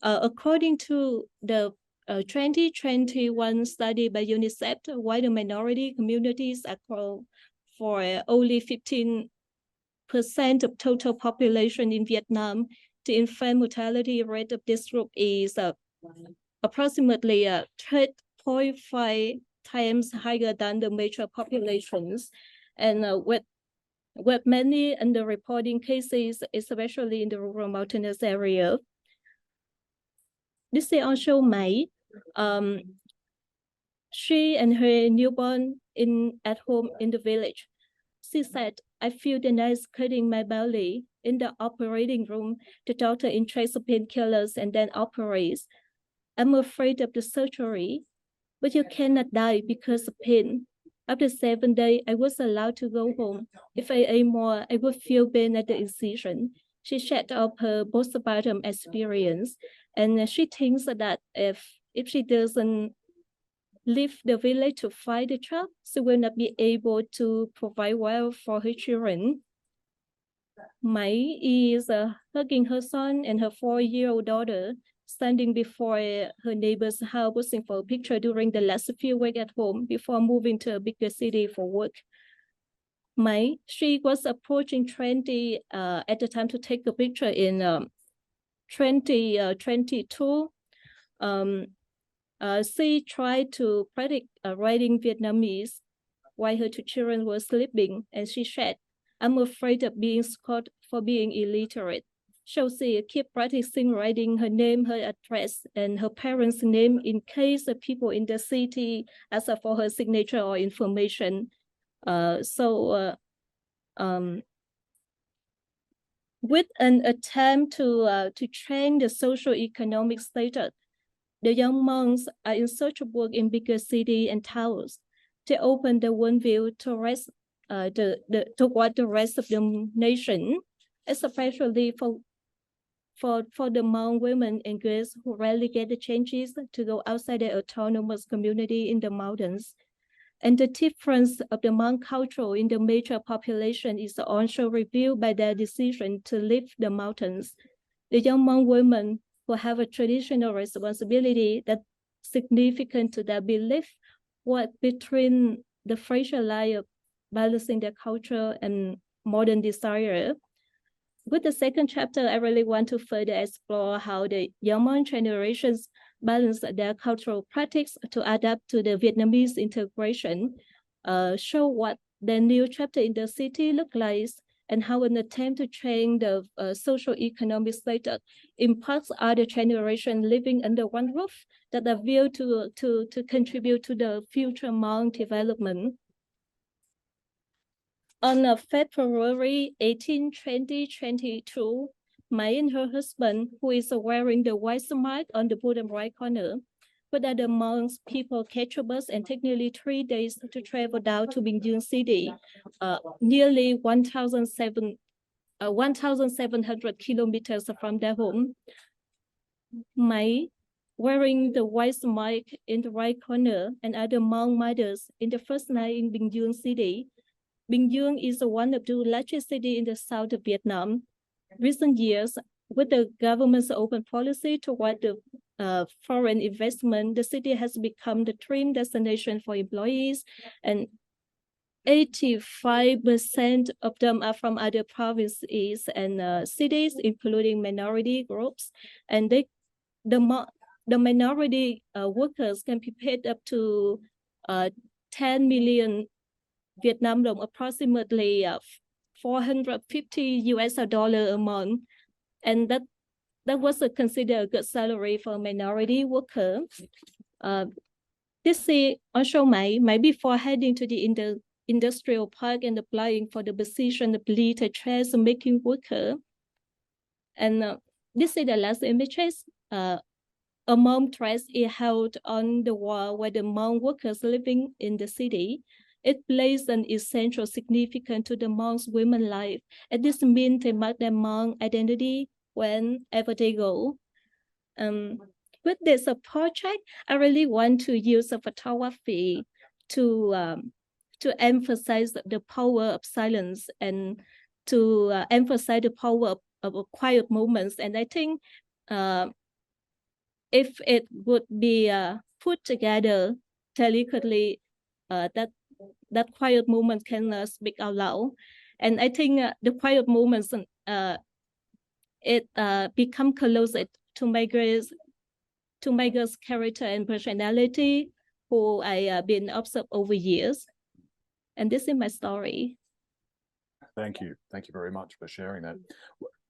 S4: According to the 2021 study by UNICEF, while the minority communities account for only 15% of total population in Vietnam, the infant mortality rate of this group is approximately 3.5 times higher than the major populations, and with many underreporting cases, especially in the rural mountainous area. This is also Mai. She and her newborn at home in the village. She said, "I feel the knife cutting my belly. In the operating room, the doctor injects painkillers and then operates. I'm afraid of the surgery, but you cannot die because of pain. After 7 days, I was allowed to go home. If I ate more, I would feel pain at the incision." She shared of her postpartum experience, and she thinks that if she doesn't leave the village to fight the job, she will not be able to provide well for her children. Mai is hugging her son and her 4-year-old daughter, standing before her neighbor's house, posing for a picture during the last few weeks at home before moving to a bigger city for work. Mai, she was approaching 20 at the time to take a picture in 2022. She tried to practice writing Vietnamese while her 2 children were sleeping, and she said, "I'm afraid of being scolded for being illiterate." So she kept practicing writing her name, her address, and her parents' name in case the people in the city ask for her signature or information. With an attempt to change the socio-economic status, the young monks are in search of work in bigger cities and towns. They open the one view toward the rest of the nation, especially for the Hmong women and girls who rarely get the chances to go outside their autonomous community in the mountains. And the difference of the Hmong culture in the major population is also revealed by their decision to leave the mountains. The young Hmong women who have a traditional responsibility that's significant to their belief, what between the fragile line of balancing their culture and modern desire. With the second chapter, I really want to further explore how the young Hmong generations balance their cultural practice to adapt to the Vietnamese integration, show what the new chapter in the city look like, and how an attempt to change the socio-economic status impacts other generations living under one roof that are viewed to contribute to the future Hmong development. On February 18, 2022, Mai and her husband, who is wearing the white mark on the bottom right corner, with other Hmong people catch a bus and take nearly 3 days to travel down to Bình Dương City, nearly 1,700 kilometers from their home. Mai, wearing the white mark in the right corner, and other Hmong mothers in the first night in Bình Dương City. Bình Dương is one of the largest cities in the south of Vietnam. Recent years, with the government's open policy toward the foreign investment, the city has become the dream destination for employees and 85% of them are from other provinces and cities, including minority groups, and the minority workers can be paid up to 10 million Vietnam dong, approximately $450 a month, and that was considered a good salary for a minority worker. This also might before heading to the industrial park and applying for the position of lead making worker. And this is the last images. A monk dress is held on the wall where the monk workers living in the city. It plays an essential significance to the monk's women life. And this means they mark their monk identity whenever they go. With this project, I really want to use a photography to emphasize the power of silence and to emphasize the power of quiet moments. And I think if it would be put together delicately, that quiet moment can speak out loud. And I think the quiet moments it become closer to my girl's character and personality, who I been observed over years. And this is my story.
S1: Thank you very much for sharing that.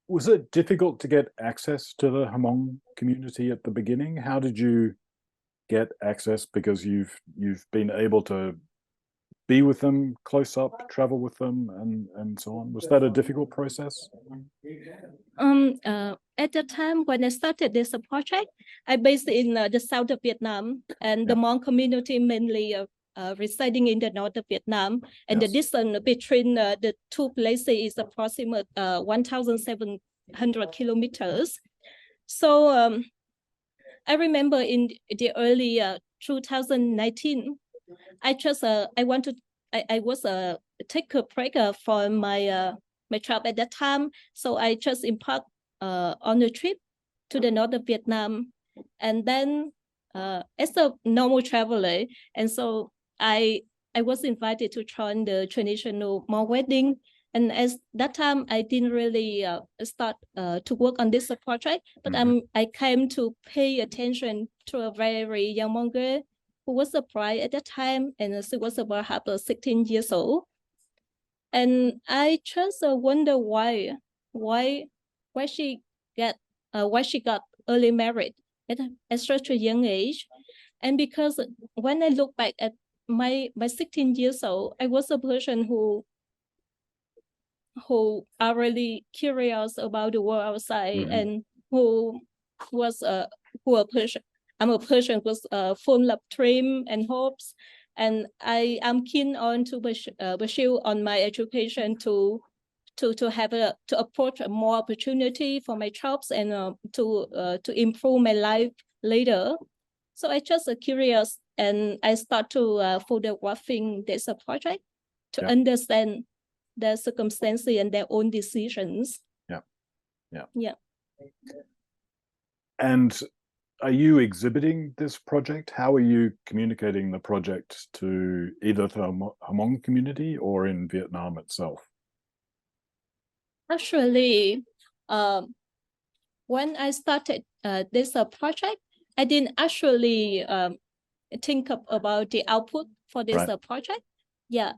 S1: Was it difficult to get access to the Hmong community at the beginning? How did you get access? Because you've been able to be with them close up, travel with them, and so on. Was that a difficult process?
S4: At the time when I started this project, I based in the south of Vietnam, and the Hmong community mainly residing in the north of Vietnam, and the distance between the two places is approximately 1,700 kilometers. So I remember in the early 2019, I was take a break from my job at that time, so I just embarked on a trip to the north of Vietnam, and then as a normal traveler, and so I was invited to join the traditional Hmong wedding, and as that time I didn't really start to work on this project, but I came to pay attention to a very young Hmong girl who was a bride at that time, and she was about 16 years old. And I just wonder why she got early married at such a young age. And because when I look back at my 16 years old, I was a person who are really curious about the world outside, and I'm a person who's full of dream and hopes, and I am keen on to pursue on my education to approach more opportunity for my jobs and to improve my life later. So I just curious, and I start to photographing this project to understand their circumstances and their own decisions. Yeah.
S1: And are you exhibiting this project? How are you communicating the project to either the Hmong community or in Vietnam itself?
S4: Actually, when I started this project, I didn't actually think about the output for this project. Yeah,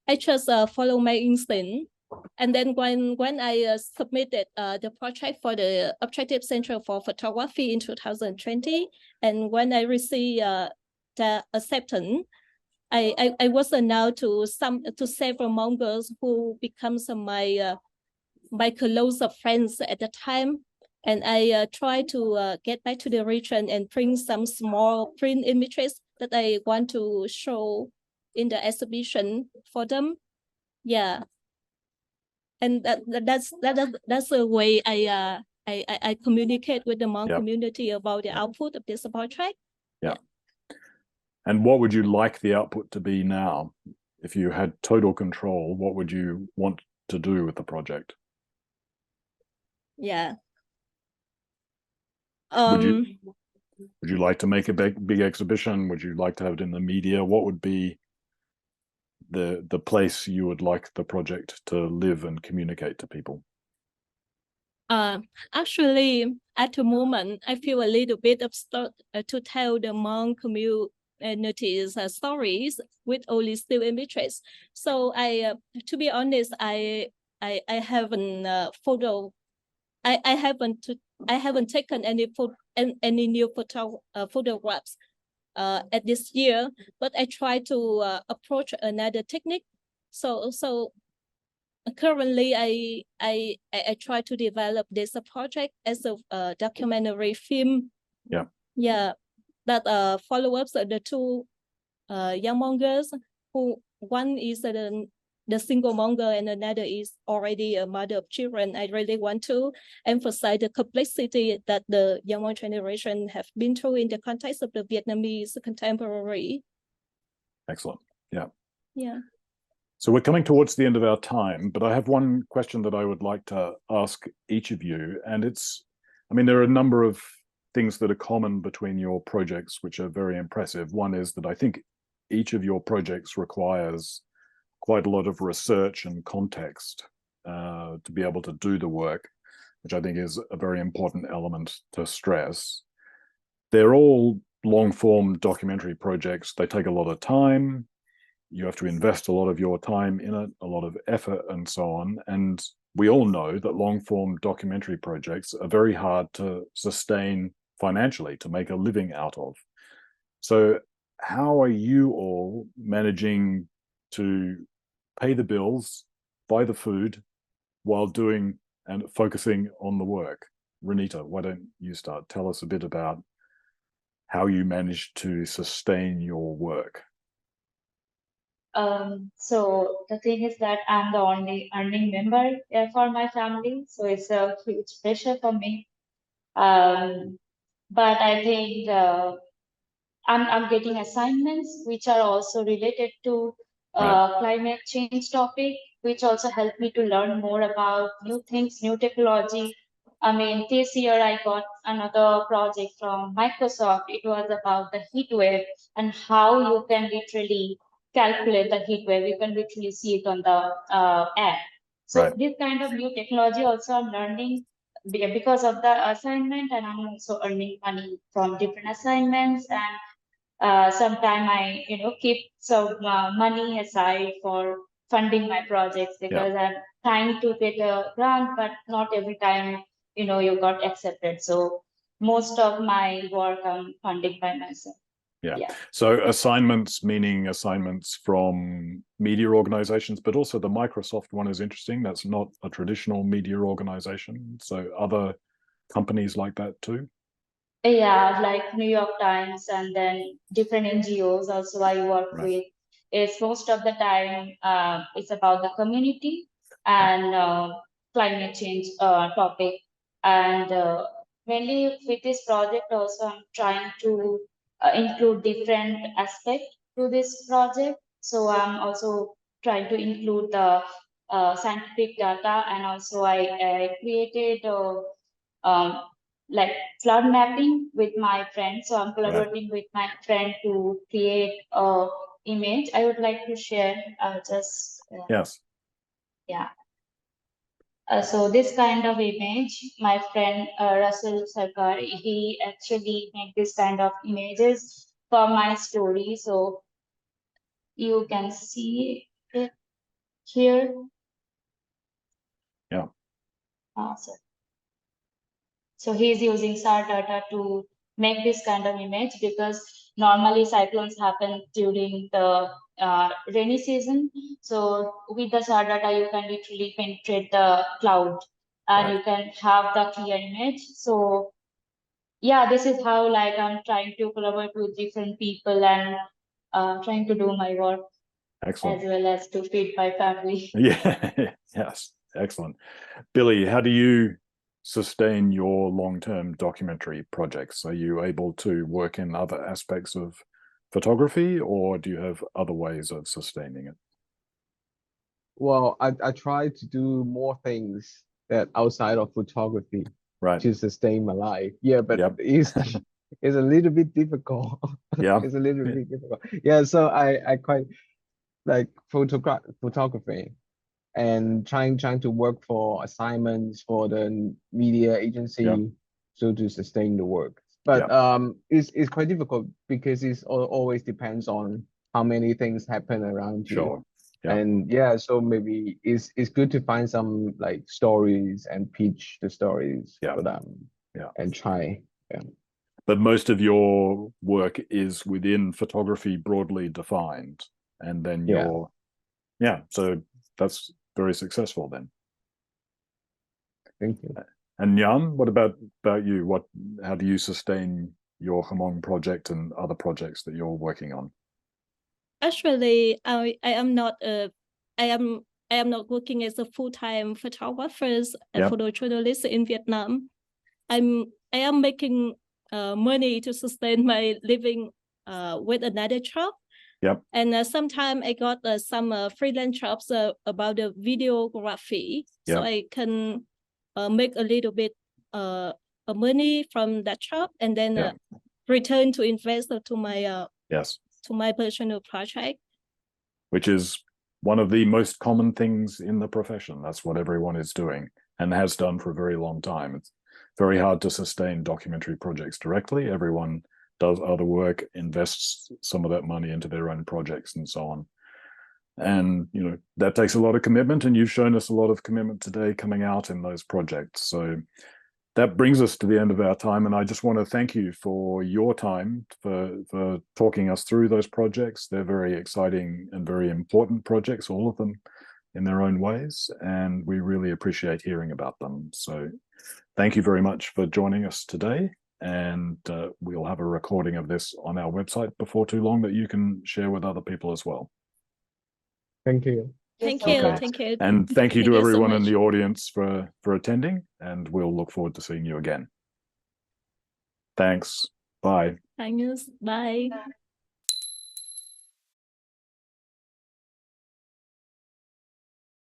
S4: I just follow my instinct. And then when I submitted the project for the Objective Center for Photography in 2020, and when I received the acceptance, I was announced to several Hmong girls who becomes my close friends at the time, and I tried to get back to the region and bring some small print images that I want to show in the exhibition for them. Yeah. And that's the way I communicate with the Hmong community about the output of this project.
S1: Yeah. And what would you like the output to be now? If you had total control, what would you want to do with the project?
S4: Yeah.
S1: Would you like to make a big exhibition? Would you like to have it in the media? What would be the place you would like the project to live and communicate to people?
S4: Actually, at the moment, I feel a little bit stuck to tell the Hmong communities stories with only still images. So to be honest, I haven't I haven't taken any new photographs at this year, but I try to approach another technique. So currently, I try to develop this project as a documentary film.
S1: Yeah,
S4: that follow-ups the two young Hmongers, who one is the single Hmonger and another is already a mother of children. I really want to emphasize the complexity that the young Hmong generation have been through in the context of the Vietnamese contemporary.
S1: excellent. Yeah.
S4: Yeah.
S1: So we're coming towards the end of our time, but I have one question that I would like to ask each of you. And I mean, there are a number of things that are common between your projects, which are very impressive. One is that I think each of your projects requires quite a lot of research and context to be able to do the work, which I think is a very important element to stress. They're all long-form documentary projects. They take a lot of time. You have to invest a lot of your time in it, a lot of effort and so on. And we all know that long-form documentary projects are very hard to sustain financially, to make a living out of. So how are you all managing to pay the bills, buy the food, while doing and focusing on the work? Ranita, why don't you start? Tell us a bit about how you manage to sustain your work.
S2: So the thing is that I'm the only earning member for my family, so it's a huge pressure for me. But I think I'm getting assignments which are also related to climate change topic, which also help me to learn more about new things, new technology. I mean, this year I got another project from Microsoft. It was about the heat wave and how you can literally calculate the heat wave. You can literally see it on the app. So this kind of new technology also I'm learning because of the assignment, and I'm also earning money from different assignments. And sometime I, keep some money aside for funding my projects, because I'm trying to get a grant, but not every time, you got accepted. So most of my work I'm funding by myself.
S1: Yeah. So assignments, meaning assignments from media organizations, but also the Microsoft one is interesting. That's not a traditional media organization. So other companies like that too?
S2: Yeah, like New York Times, and then different NGOs also I work with. It's most of the time it's about the community and climate change topic. And mainly with this project also I'm trying to include different aspects to this project. So I'm also trying to include the scientific data, and also I created um, like flood mapping with my friend. So I'm collaborating with my friend to create a image. I would like to share
S1: yes.
S2: Yeah. So this kind of image, my friend Russell Sarkar, he actually made this kind of images for my story. So you can see it here.
S1: Yeah.
S2: So he's using SAR data to make this kind of image, because normally cyclones happen during the rainy season. So with the SAR data, you can literally penetrate the cloud and you can have the clear image. So yeah, this is how I'm trying to collaborate with different people and trying to do my work.
S1: Excellent.
S2: As well as to feed my family.
S1: Yeah. Yes. Excellent. Billy, how do you sustain your long-term documentary projects? Are you able to work in other aspects of photography, or do you have other ways of sustaining it?
S3: Well, I try to do more things that outside of photography to sustain my life. Yeah, but it's a little bit difficult.
S1: Yeah.
S3: It's a little bit difficult. Yeah, so I quite like photography and trying to work for assignments for the media agency,
S1: Yeah.
S3: so to sustain the work. But it's quite difficult because always depends on how many things happen around you.
S1: Sure. Yeah.
S3: And yeah, so maybe it's good to find some like stories and pitch the stories for them.
S1: Yeah.
S3: And try. Yeah.
S1: But most of your work is within photography broadly defined. And then so that's very successful then.
S3: Thank you.
S1: And Nhàn, what about you? How do you sustain your Hmong project and other projects that you're working on?
S4: Actually, I am not working as a full-time photographer and photojournalist in Vietnam. I am making money to sustain my living with another job.
S1: Yep.
S4: And sometimes I got some freelance jobs about the videography, so I can make a little bit money from that job, and then return to invest to my to my personal project.
S1: Which is one of the most common things in the profession. That's what everyone is doing and has done for a very long time. It's very hard to sustain documentary projects directly. Everyone does other work, invests some of that money into their own projects and so on. And, you know, that takes a lot of commitment, and you've shown us a lot of commitment today coming out in those projects. So that brings us to the end of our time, and I just want to thank you for your time, for talking us through those projects. They're very exciting and very important projects, all of them in their own ways, and we really appreciate hearing about them. So thank you very much for joining us today, and we'll have a recording of this on our website before too long that you can share with other people as well.
S3: Thank you.
S4: Thank you.
S1: Okay.
S4: Thank you.
S1: And thank you
S4: Thank
S1: to
S4: you so
S1: everyone in
S4: much.
S1: the audience for attending, and we'll look forward to seeing you again. Thanks. Bye.
S4: Thanks. Bye.